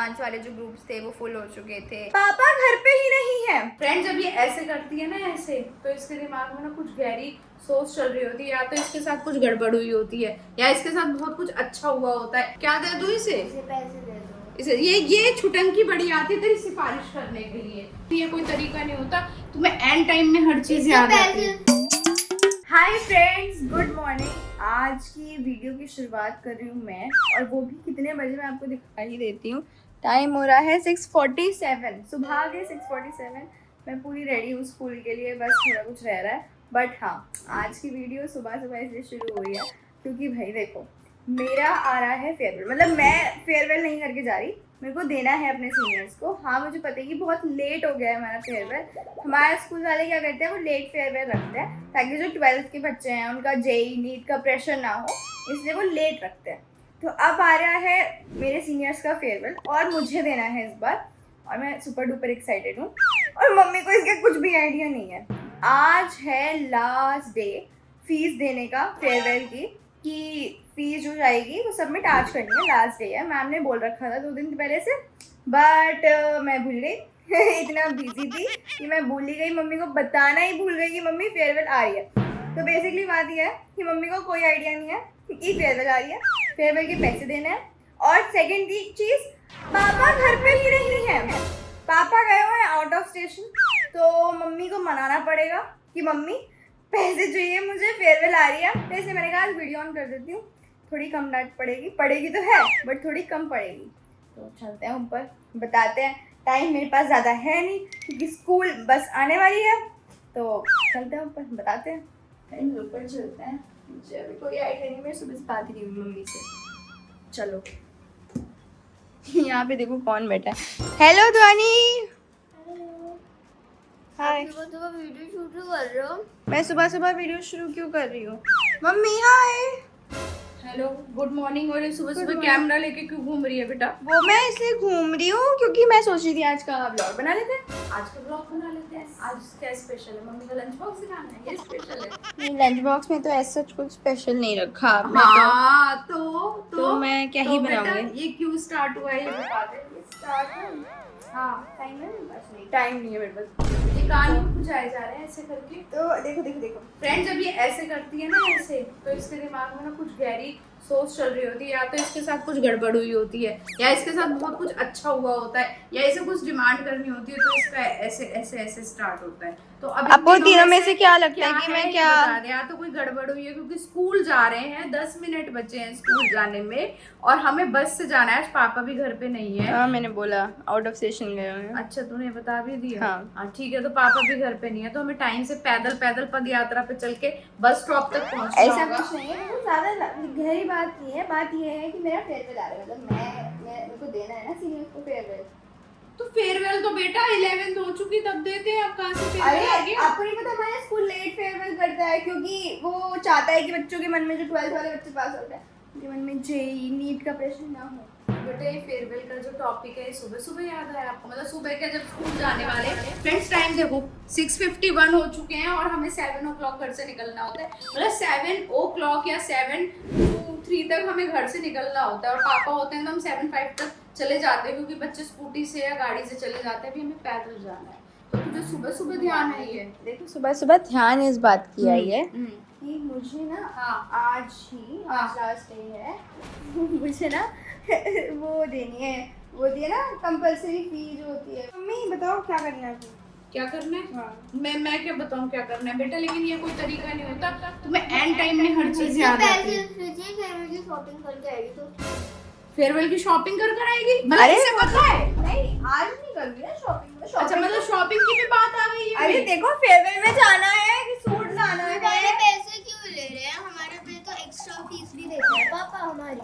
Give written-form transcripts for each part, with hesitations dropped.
Dance वाले जो groups थे वो फुल हो चुके थे। पापा घर पे ही नहीं है। फ्रेंड जब ये ऐसे करती है ना ऐसे, तो इसके दिमाग में ना कुछ गहरी सोच चल रही होती है, या तो इसके साथ कुछ गड़बड़ हुई होती है या इसके साथ बहुत कुछ अच्छा हुआ होता है। क्या दे दूं इसे? पैसे दे दो इसे। ये छुटंकी बड़ी आती है तेरी सिफारिश करने के लिए। ये कोई तरीका नहीं होता, तुम्हें एंड टाइम में हर चीज याद आती है। Hi friends, good morning. आज की वीडियो की शुरुआत कर रही हूँ मैं, और वो भी कितने बजे मैं आपको दिखा ही देती हूँ। टाइम हो रहा है 6:47, सुबह के 6:47। मैं पूरी रेडी हूँ स्कूल के लिए, बस थोड़ा कुछ रह रहा है। बट हाँ, आज की वीडियो सुबह सुबह इसलिए शुरू हुई है क्योंकि भाई देखो, मेरा आ रहा है फेयरवेल। मतलब मैं फेयरवेल नहीं करके जा रही, मेरे को देना है अपने सीनियर्स को। हाँ, मुझे पता है कि बहुत लेट हो गया है हमारा फेयरवेल। हमारे स्कूल वाले क्या करते हैं, वो लेट फेयरवेल रखते हैं ताकि जो 12th के बच्चे हैं उनका जेई नीट का प्रेशर ना हो, इसलिए वो लेट रखते हैं। तो अब आ रहा है मेरे सीनियर्स का फेयरवेल और मुझे देना है इस बार, और मैं सुपर डुपर एक्साइटेड हूँ। और मम्मी को इसका कुछ भी आइडिया नहीं है। आज है लास्ट डे फीस देने का फेयरवेल की, कि फीस जो जाएगी वो सबमिट आज करनी है। लास्ट डे है, मैम ने बोल रखा था 2 दिन पहले से, बट मैं भूल गई। इतना बिजी थी कि मैं भूल ही गई, मम्मी को बताना ही भूल गई कि मम्मी फेयरवेल आ रही है। तो बेसिकली बात यह है कि मम्मी को कोई आइडिया नहीं है कि फेयरवेल आ रही है, फेयरवेल के पैसे देने हैं। और सेकेंड चीज़, पापा घर पे ही नहीं है। पापा गए हुए हैं आउट ऑफ स्टेशन, तो मम्मी को मनाना पड़ेगा कि मम्मी पैसे चाहिए मुझे, फेयरवेल आ रही है। तो इसलिए मैंने कहा आज वीडियो ऑन कर देती हूँ, थोड़ी कम डांट पड़ेगी तो है, बट थोड़ी कम पड़ेगी। तो चलते हैं ऊपर, बताते हैं। टाइम मेरे पास ज़्यादा है नहीं क्योंकि स्कूल बस आने वाली है, तो चलते हैं ऊपर, बताते हैं। कहीं ऊपर चलते हैं, मुझे अभी कोई आइडिया नहीं, मैं सुबह से बात ही नहीं हुई मम्मी से। चलो, यहाँ पे देखो कौन बैठा है। हेलो ध्वनि। हाय। सुबह वीडियो शूट कर रहे हो? मैं सुबह सुबह वीडियो शुरू क्यों कर रही हूँ? Mummy hi. Hello, good morning. और सुबह सुबह कैमरा लेके क्यों घूम रही है बेटा? वो मैं इसलिए घूम रही हूँ क्योंकि मैं सोच रही थी आज का ब्लॉग बना लेते हैं। आज का ब्लॉग बना लेते हैं। आज क्या स्पेशल है? मम्मी का लंच बॉक्स दिखाना है, ये स्पेशल है। नहीं, लंच बॉक्स में तो ऐसा कुछ स्पेशल नहीं रखा आपने। हाँ, तो मैं क्या ही बनाऊंगी। ये क्यों स्टार्ट हुआ है ये बता दे। हाँ, टाइम है मेरे पास? नहीं, टाइम नहीं है मेरे पास। ये कान क्यों खुजाए जा रहे हैं ऐसे करके? तो देखो फ्रेंड जब ये ऐसे करती है ना ऐसे, तो इसके दिमाग में ना कुछ गहरी सोच चल रही होती है, या तो इसके साथ कुछ गड़बड़ हुई होती है या इसके साथ बहुत कुछ अच्छा हुआ होता है, या इसे कुछ डिमांड करनी होती है, तो इसका ऐसे स्टार्ट होता है। तो आपको तीनों में से क्या लगता है कि मैं क्या बता दें? या तो कोई गड़बड़ हुई है क्योंकि स्कूल जा रहे हैं, 10 मिनट बचे हैं स्कूल जाने में, और हमें बस से जाना है। आज पापा भी घर पे नहीं है। हाँ, मैंने बोला आउट ऑफ स्टेशन गए हैं। अच्छा, तूने बता भी दिया। हाँ, ठीक है। तो पापा भी घर पे नहीं है, तो हमें टाइम से पैदल पद यात्रा पे चल के बस स्टॉप तक पहुंचना ऐसा होगा। कुछ नहीं है, ज्यादा गहरी बात नहीं है। बात ये है कि मेरा फेयरवेल आ रहा है, मतलब मेरे को देना है ना सीनियर्स को फेयरवेल। तो फेयरवेल तो बेटा 11th हो चुकी, तब देते हैं। अब कहाँ से फेयरवेल आ अरे गया? आपको नहीं पता, हमारा स्कूल लेट फेयरवेल करता है क्योंकि वो चाहता है कि बच्चों के मन में, जो 12th वाले बच्चे पास होते हैं, उनके मन में जेई नीट का प्रेशर ना हो। बेटा ये फेयरवेल का जो टॉपिक है सुबह सुबह याद आया आपको? मतलब सुबह के जब स्कूल जाने वाले फ्रेंड्स, टाइम देखो 6:51 हो चुके हैं और हमें 7 o'clock घर से निकलना होता है। मतलब 7 o'clock या 7 to 3 तक हमें घर से निकलना होता है, और पापा होते हैं तो हम 7:05 तक चले जाते हैं, क्योंकि बच्चे स्कूटी से या गाड़ी से चले जाते हैं, अभी हमें पैदल जाना है। तो तुझे सुबह सुबह ध्यान है ये? देखो, सुबह सुबह ध्यान इस बात की आई है कि मुझे ना, हाँ, आज लास्ट डे है। मुझे ना वो देनी है, वो दिए ना कंपल्सरी फी जो होती है। मम्मी बताओ क्या करना है? क्या करना है? हाँ। मैं क्या बताऊँ क्या करना है बेटा? लेकिन ये कोई तरीका नहीं होता, तुम्हें एंड टाइम में हर चीज याद आती है। फेयरवेल की शॉपिंग करके आएगी तो फेयरवेल की शॉपिंग कर आएगी? अरे इसे पता है? नहीं, आज नहीं करूँगी ना शॉपिंग। अच्छा, मतलब शॉपिंग की भी बात आ गई है। अरे देखो, फेयरवेल में जाना है कि सूट लाना है। हमारे पैसे क्यों ले रहे हैं? हमारे पे तो एक्स्ट्रा फीस भी देते हैं पापा हमारी।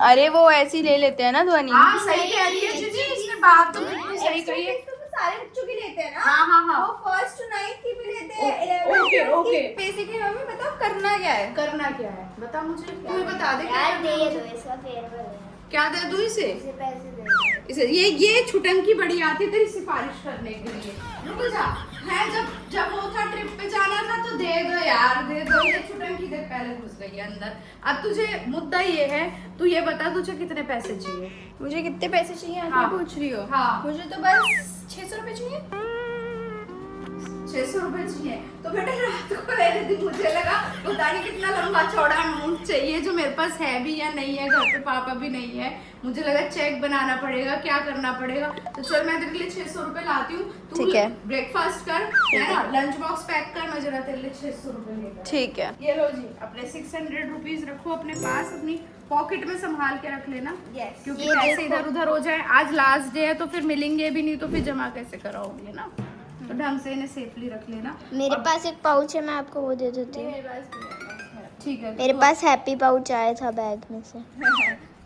अरे वो ऐसे ही ले लेते हैं ना ध्वनि। हाँ, सही कह रही है जीजी, इसने बात तो बिल्कुल सही कही है। तो सारे बच्चों की लेते हैं ना। हाँ। वो 1st to 9th की भी लेते हैं। ओके। बेसिकली मम्मी बताओ करना क्या है? करना क्या है बता मुझे, तू ही बता दे क्या यार करना दे है दो, मुझे। इसका फेयरवेल है। क्या दे दूं इसे? इसे पैसे दे दो। इसे ये छुटंकी बड़ी आती तेरी सिफारिश करने के लिए। रुक जा, है जब वो था ट्रिप पे जाना था तो दे दो यार, दे दो। ये छुटंकी देख पहले घुस गई है अंदर। अब तुझे मुद्दा ये है, तू ये बता तुझे कितने पैसे चाहिए? मुझे कितने पैसे चाहिए आप हाँ। ये पूछ रही हो? हाँ। मुझे तो बस 600 रुपए चाहिए। 600 रुपए चाहिए तो बेटा रात को ले लेती। मुझे लगा पता नहीं कितना लंबा चौड़ा अमाउंट चाहिए जो मेरे पास है भी या नहीं है, घर पे पापा भी नहीं है। मुझे लगा चेक बनाना पड़ेगा, क्या करना पड़ेगा। तो चल मैं तेरे लिए 600 रुपए लाती हूँ, तू ठीक है। ब्रेकफास्ट कर, है ना, लंच बॉक्स पैक कर, मैं जरा तेरे लिए 600 रुपए लेकर। ठीक है। ये लो जी, अपने 600 रुपीज रखो अपने पास, अपनी पॉकेट में संभाल के रख लेना। Yes. क्योंकि ये पैसे देखो। इधर उधर हो जाए। आज लास्ट डे है तो फिर मिलेंगे भी नहीं, तो फिर जमा कैसे कराओगे ना। तो ढंग से इन्हें सेफली रख लेना। मेरे और- पास एक पाउच है, मैं आपको वो दे देती हूँ। मेरे पास भी है। ठीक है। मेरे तो पास हैप्पी पाउच आया था बैग में से।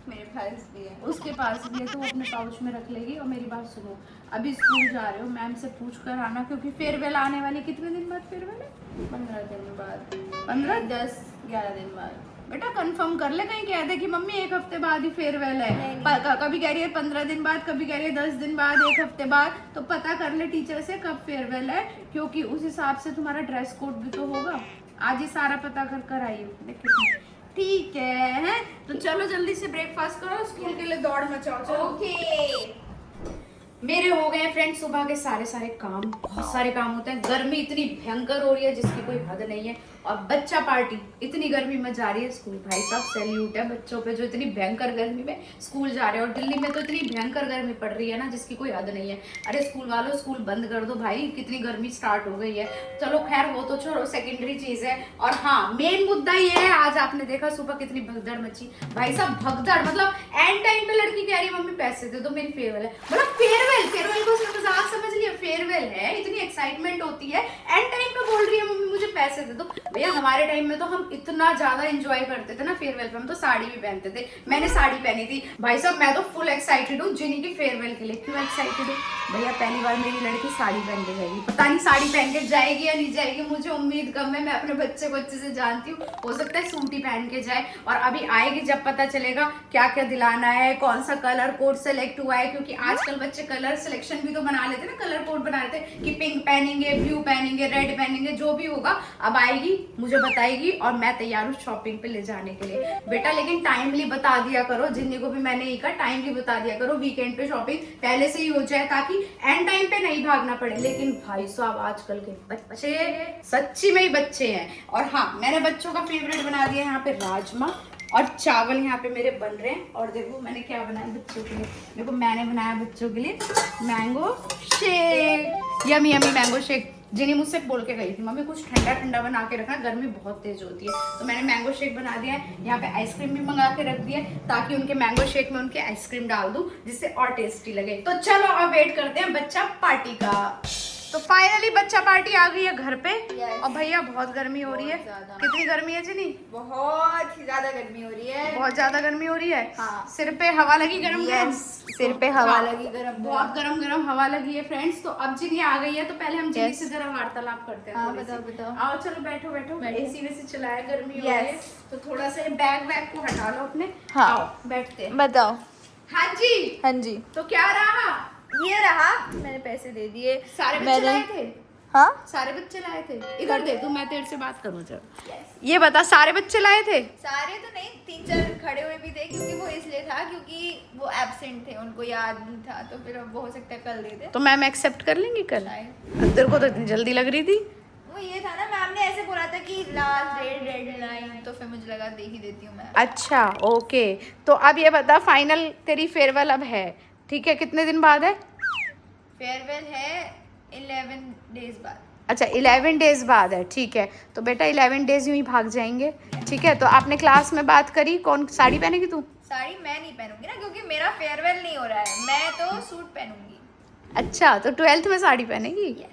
मेरे पास भी है। उसके पास भी है तो वो अपने पाउच में रख लेगी। और मेरी बात सुनो, अभी स्कूल जा रहे हो, मैम से पूछ कर आना, क्योंकि फेयरवेल आने वाली। कितने दिन बाद फेयरवेल है? 15 दिन बाद, 15 10-11 दिन बाद। बेटा कंफर्म कर ले, कहीं कह दे कि मम्मी एक हफ्ते बाद ही फेयरवेल है। नहीं। कभी कह रही है 15 दिन बाद, कभी कह रही है 10 दिन बाद, एक हफ्ते बाद। तो पता कर ले टीचर से कब फेयरवेल है, क्योंकि उस हिसाब से तुम्हारा ड्रेस कोड भी तो होगा। आज ही सारा पता कर आई हूँ। ठीक है, तो चलो जल्दी से ब्रेकफास्ट करो, स्कूल के लिए दौड़ मचाओ। चलो ओके। मेरे हो गए फ्रेंड सुबह के सारे काम। बहुत सारे काम होते हैं। गर्मी इतनी भयंकर हो रही है जिसकी कोई हद नहीं है। और बच्चा पार्टी इतनी गर्मी में जा रही है स्कूल। भाई साहब सैल्यूट है बच्चों पे जो इतनी भयंकर गर्मी में स्कूल जा रहे हैं। और दिल्ली में तो इतनी भयंकर गर्मी पड़ रही है ना जिसकी कोई हद नहीं है। अरे स्कूल वालों स्कूल बंद कर दो भाई, कितनी गर्मी स्टार्ट हो गई है। चलो खैर वो तो छोड़ो, सेकेंडरी चीज है। और हाँ, मेन मुद्दा ये है, आज आपने देखा सुबह कितनी भगदड़ मची। भाई साहब भगदड़, मतलब एंड टाइम पे लड़की कह रही है मम्मी पैसे दे दो, मेरी फेयरवेल है। मतलब फेयरवेल को उसने मजाक समझ लिया। फेयरवेल है, इतनी एक्साइटमेंट होती है, एंड टाइम पे बोल रही है मम्मी मुझे पैसे दे दो। भैया हमारे टाइम में तो हम इतना ज्यादा एंजॉय करते थे ना फेयरवेल पे। हम तो साड़ी भी पहनते थे, मैंने साड़ी पहनी थी। भाई साहब मैं तो फुल एक्साइटेड हूँ जिनी की फेयरवेल के लिए। क्यों एक्साइटेड हूँ भैया? पहली बार मेरी लड़की साड़ी पहन के जाएगी। पता नहीं साड़ी पहन के जाएगी या नहीं जाएगी, मुझे उम्मीद कम है। मैं अपने बच्चे को अच्छे से जानती हूँ, हो सकता है सूट ही पहन के जाए। और अभी आएगी जब पता चलेगा क्या क्या दिलाना है, कौन सा कलर कोड सेलेक्ट हुआ है। क्योंकि आजकल बच्चे कलर सिलेक्शन भी तो बना लेते ना, कलर कोड बना लेते कि पिंक पहनेंगे, ब्लू पहनेंगे, रेड पहनेंगे, जो भी होगा। अब आएगी मुझे बताएगी और मैं तैयार हूँ शॉपिंग पे ले जाने के लिए। बेटा लेकिन टाइमली बता दिया करो, जिन्नी को भी मैंने ये कहा टाइमली बता दिया करो। वीकेंड पे शॉपिंग पहले से ही हो जाए ताकि एंड टाइम पे नहीं भागना पड़े। लेकिन भाई साहब आजकल के बच्चे सच्ची में ही बच्चे हैं। और हाँ, मैंने बच्चों का फेवरेट बना दिया यहाँ पे राजमा और चावल यहाँ पे मेरे बन रहे हैं। और देखो मैंने क्या बनाया बच्चों के लिए। देखो मैंने बनाया बच्चों के लिए mango shake, yummy yummy mango shake. जिन्हें मुझसे बोल के गई थी मम्मी कुछ ठंडा ठंडा बना के रखना, गर्मी बहुत तेज होती है। तो मैंने मैंगो शेक बना दिया है। यहाँ पे आइसक्रीम भी मंगा के रख दिया है ताकि उनके मैंगो शेक में उनके आइसक्रीम डाल दूं जिससे और टेस्टी लगे। तो चलो अब वेट करते हैं बच्चा पार्टी का। तो फाइनली बच्चा पार्टी आ गई है घर पे। Yes. और भैया बहुत गर्मी हो रही है। बहुत ज्यादा। कितनी गर्मी है जिनी? बहुत ही ज्यादा गर्मी हो रही है। बहुत ज्यादा गर्मी हो रही है। हाँ। सिर पे हवा लगी गरम गरम। Yes, सिर पे हवा लगी गरम बहुत गरम गरम हवा लगी है फ्रेंड्स। तो अब जिनी आ गई है तो पहले हम जिनी Yes. से जरा वार्तालाप करते हैं। हाँ, थोड़ी सी। बताओ। आओ चलो बैठो बैठो। बैठो। एसी वैसी चलाया, गर्मी हो रही है Yes. तो थोड़ा सा बैग वैग को हटा लो अपने। हाँ। आओ बैठते हैं। बताओ। हाँ जी, हाँ जी, तो क्या रहा? ये रहा, मैंने पैसे दे दिए। सारे बच्चे मैंने- लाए थे? हाँ, सारे बच्चे लाए थे? इधर दे तू, मैं तेरे से बात करूँ चल। ये बता सारे बच्चे लाए थे? सारे तो नहीं, 3-4 खड़े हुए भी थे क्योंकि वो इसलिए था क्योंकि वो एब्सेंट थे, उनको याद नहीं था। तो फिर अब वो हो सकता है कल दे दे। तो मैम एक्सेप्ट कर लेंगी कल? शायद। तेरे को तो इतनी जल्दी लग रही थी। वो ये था ना, मैम ने ऐसे बोला था कि लास्ट डेडलाइन, तो फिर मुझे लगा दे ही देती हूँ मैं। अच्छा ओके। तो अब ये बता फाइनल तेरी फेयरवेल अब है, ठीक है? कितने दिन बाद है? फेयरवेल है 11 डेज बाद। अच्छा 11 डेज बाद है, ठीक है। तो बेटा 11 डेज यूं ही भाग जाएंगे, ठीक है? तो आपने क्लास में बात करी कौन साड़ी पहनेगी तू? साड़ी मैं नहीं पहनूंगी ना, क्योंकि मेरा फेयरवेल नहीं हो रहा है। मैं तो सूट पहनूंगी। अच्छा तो 12th में साड़ी पहनेगी?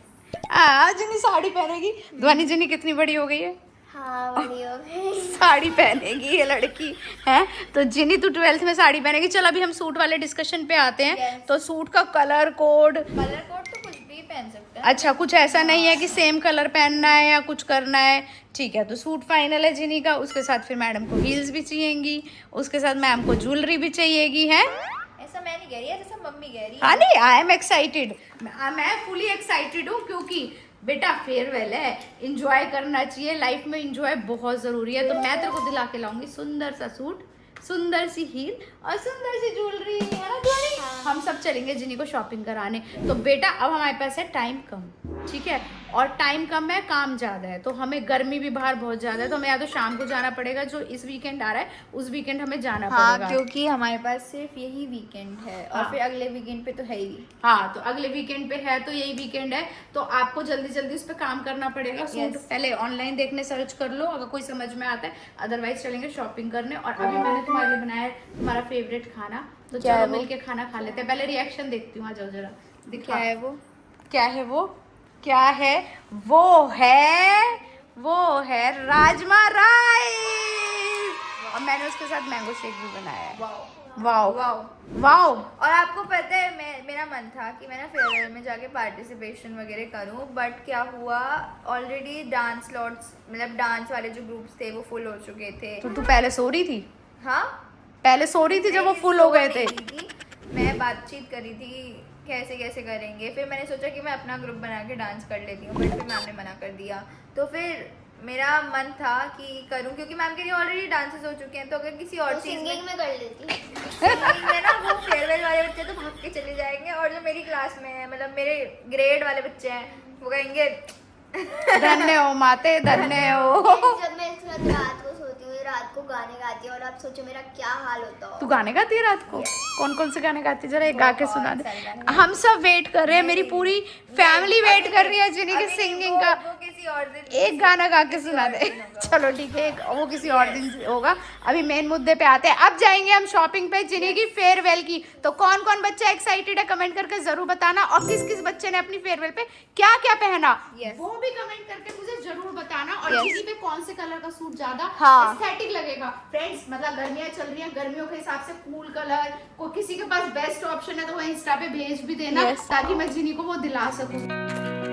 जिनी साड़ी पहनेगी। ध्वनि जिनी कितनी बड़ी हो गई है? हाँ बड़ी हो गई। साड़ी पहनेगी ये लड़की है। तो जिनी तू 12th में साड़ी पहनेगी। चल अभी हम सूट वाले डिस्कशन पे आते हैं। Yes. तो सूट का कलर कोड कलर कोड तो कुछ भी पहन सकते है। अच्छा, कुछ ऐसा नहीं है कि सेम कलर पहनना है या कुछ करना है। ठीक है, तो सूट फाइनल है जिनी का। उसके साथ फिर मैडम को हील्स भी चाहिएगी, उसके साथ मैम को ज्वेलरी भी चाहिएगी है। ऐसा मैं नहीं कह रही है, जैसा मम्मी कह रही है। हाँ नहीं, आई एम एक्साइटेड, मैं फुली एक्साइटेड हूँ क्योंकि बेटा फेयरवेल है, इंजॉय करना चाहिए लाइफ में, इंजॉय बहुत जरूरी है। तो मैं तेरे को दिला के लाऊंगी सुंदर सा सूट, सुंदर सी हील और सुंदर सी ज्वेलरी, है ना ज्वेलरी। हम सब चलेंगे जिन्हीं को शॉपिंग कराने। तो बेटा अब हमारे पास है टाइम कम, ठीक है, और टाइम कम है, काम ज़्यादा है, तो हमें गर्मी भी बाहर बहुत ज़्यादा है, तो हमें या तो शाम को जाना पड़ेगा, जो इस वीकेंड आ रहा है उस वीकेंड हमें जाना हाँ, पड़ेगा। क्योंकि हमारे पास सिर्फ यही वीकेंड है और हाँ। फिर अगले वीकेंड पे तो है ही। हाँ, तो अगले वीकेंड पे है, तो यही वीकेंड है, तो आपको जल्दी जल्दी उस पर काम करना पड़ेगा। सूट पहले ऑनलाइन देखने सर्च कर लो अगर कोई समझ में आता है, अदरवाइज चलेंगे शॉपिंग करने। और अभी मैंने तुम्हारे लिए बनाया है तुम्हारा फेवरेट खाना, तो क्या है चलो वो? मिलके खाना खा लेते हैं। पहले रिएक्शन देखती हूँ, आ जाओ जरा दिखा। क्या है वो? क्या है वो? क्या है वो? वो है राजमा राइस, और मैंने उसके साथ मैंगो शेक भी बनाया है। Wow wow. वाओ। और आपको पता है मेरा मन था कि मैं ना फेयरवेल में जाके पार्टिसिपेशन वगैरह करूं, बट क्या हुआ, ऑलरेडी डांस स्लॉट्स, मतलब डांस वाले जो ग्रुप्स थे वो फुल हो चुके थे। तो तू पहले सो रही थी? हाँ, पहले सो रही थी जब वो नहीं, फुल हो सो गए नहीं थे? रही थी, मैं बातचीत कर रही थी कैसे कैसे करेंगे। फिर मैंने सोचा कि मैं अपना ग्रुप बना के डांस कर लेती हूँ, बट फिर मैम ने मना कर दिया। तो फिर मेरा मन था कि करूँ, क्योंकि मैम के लिए ऑलरेडी डांसेस हो चुके हैं, तो अगर किसी और चीज़ सिंगिंग में कर लेती। सिंगिंग में ना वो फेयरवेल वाले बच्चे तो भाग के चले जाएंगे, और जो मेरी क्लास में है, मतलब मेरे ग्रेड वाले बच्चे हैं, वो कहेंगे धन्य हो माते, धन्य हो। जब मैं इस रात को सोती हूँ, रात को गाने गाती हूँ, और आप सोचो मेरा क्या हाल होता हो। तू गाने गाती है रात को? कौन कौन से गाने गाती है, जरा एक गा के सुना दे। सारे गाने। हम सब वेट कर रहे हैं, मेरी पूरी फैमिली वेट कर रही है जिन्हीं की अभी सिंगिंग का। वो किसी और दिन, एक गाना गा के किसी सुना और दे। दिन होगा। चलो ठीक है, वो किसी और दिन होगा। अभी मेन मुद्दे पे आते हैं। अब जाएंगे हम शॉपिंग पे जिन्हीं की फेयरवेल की। तो कौन कौन बच्चा एक्साइटेड है कमेंट करके जरूर बताना, और किस किस बच्चे ने अपनी फेयरवेल पे क्या क्या पहना वो भी कमेंट करके मुझे जरूर बताना। और जिन्हीं पे कौन से कलर का सूट ज्यादा हाँ। एस्थेटिक लगेगा। फ्रेंड्स, मतलब गर्मियां चल रही हैं, गर्मियों के हिसाब से कूल कलर को किसी के पास बेस्ट ऑप्शन है तो वो इंस्टा पे भेज भी देना, ताकि मैं जिन्हीं को वो दिला सकूं।